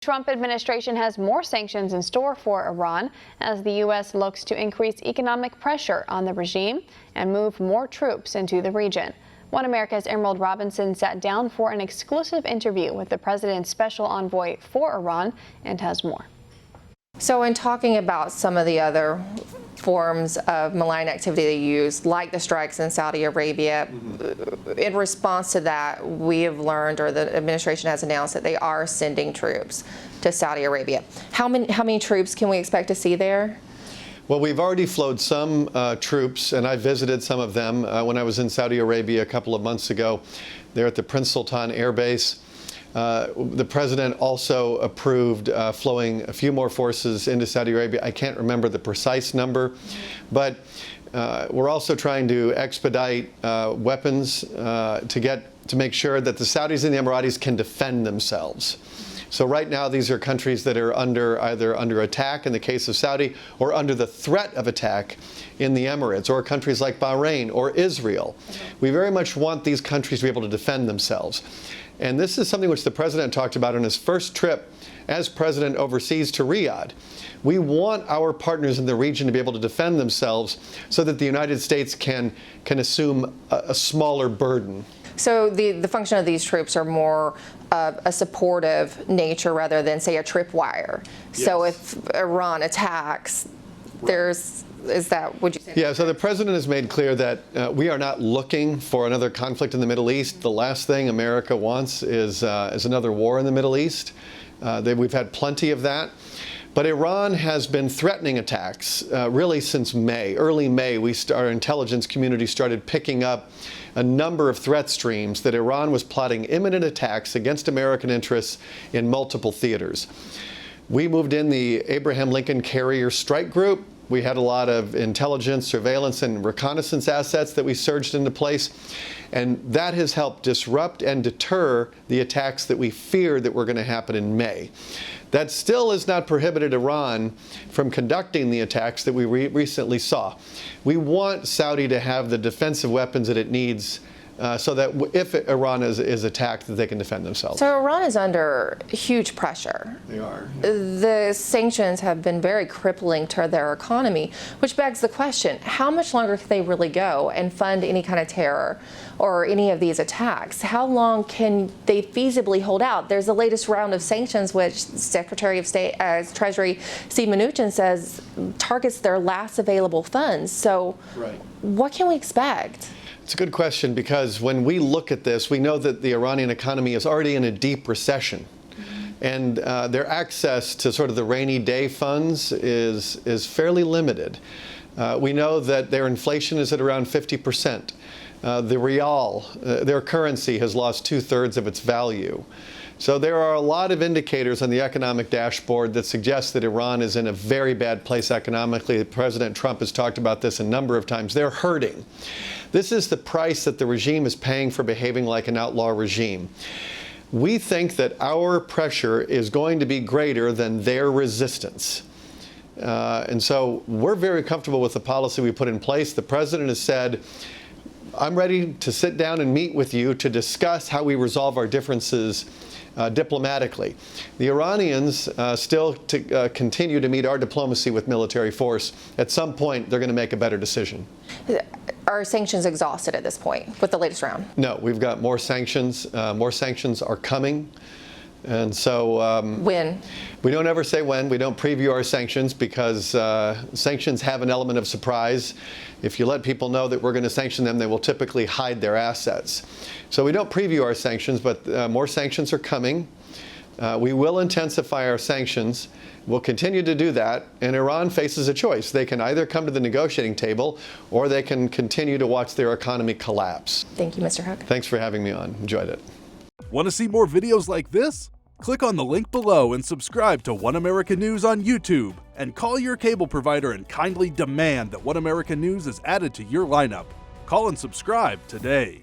Trump administration has more sanctions in store for Iran as the U.S. looks to increase economic pressure on the regime and move more troops into the region. One America's Emerald Robinson sat down for an exclusive interview with the president's special envoy for Iran and has more. So in talking about some of the other forms of malign activity they use, like the strikes in Saudi Arabia, in response to that, we have learned, or the administration has announced, that they are sending troops to Saudi Arabia. How many troops can we expect to see there? Well, we've already flown some troops, and I visited some of them when I was in Saudi Arabia a couple of months ago. They're at the Prince Sultan Air Base. The president also approved flowing a few more forces into Saudi Arabia. I can't remember the precise number, but we're also trying to expedite weapons to make sure that the Saudis and the Emiratis can defend themselves. So right now, these are countries that are either under attack in the case of Saudi, or under the threat of attack in the Emirates, or countries like Bahrain or Israel. We very much want these countries to be able to defend themselves. And this is something which the president talked about on his first trip as president overseas to Riyadh. We want our partners in the region to be able to defend themselves so that the United States can assume a smaller burden. So the function of these troops are more a supportive nature rather than, say, a tripwire. Yes. So if Iran attacks, is that, would you say? Yeah, so the president has made clear that we are not looking for another conflict in the Middle East. The last thing America wants is another war in the Middle East. We've had plenty of that. But Iran has been threatening attacks really since May. Early May, our intelligence community started picking up a number of threat streams that Iran was plotting imminent attacks against American interests in multiple theaters. We moved in the Abraham Lincoln Carrier Strike Group. We had a lot of intelligence, surveillance, and reconnaissance assets that we surged into place. And that has helped disrupt and deter the attacks that we feared that were going to happen in May. That still has not prohibited Iran from conducting the attacks that we recently saw. We want Saudi to have the defensive weapons that it needs so that if Iran is attacked, that they can defend themselves. So Iran is under huge pressure. They are. The sanctions have been very crippling to their economy, which begs the question, how much longer can they really go and fund any kind of terror or any of these attacks? How long can they feasibly hold out? There's the latest round of sanctions, which Secretary of State, Treasury Steve Mnuchin says targets their last available funds. So what can we expect? It's a good question, because when we look at this, we know that the Iranian economy is already in a deep recession. And their access to sort of the rainy day funds is fairly limited. We know that their inflation is at around 50%. The rial, their currency, has lost 2/3 of its value. So there are a lot of indicators on the economic dashboard that suggest that Iran is in a very bad place economically. President Trump has talked about this a number of times. They're hurting. This is the price that the regime is paying for behaving like an outlaw regime. We think that our pressure is going to be greater than their resistance. And so we're very comfortable with the policy we put in place. The president has said, I'm ready to sit down and meet with you to discuss how we resolve our differences diplomatically. The Iranians still continue to meet our diplomacy with military force. At some point, they're going to make a better decision. Are sanctions exhausted at this point with the latest round? No, we've got more sanctions. More sanctions are coming. And so when? We don't ever say when. We don't preview our sanctions because sanctions have an element of surprise. If you let people know that we're going to sanction them, they will typically hide their assets. So we don't preview our sanctions, but more sanctions are coming. We will intensify our sanctions. We'll continue to do that. And Iran faces a choice. They can either come to the negotiating table or they can continue to watch their economy collapse. Thank you, Mr. Hook. Thanks for having me on. Enjoyed it. Want to see more videos like this? Click on the link below and subscribe to One America News on YouTube. And call your cable provider and kindly demand that One America News is added to your lineup. Call and subscribe today.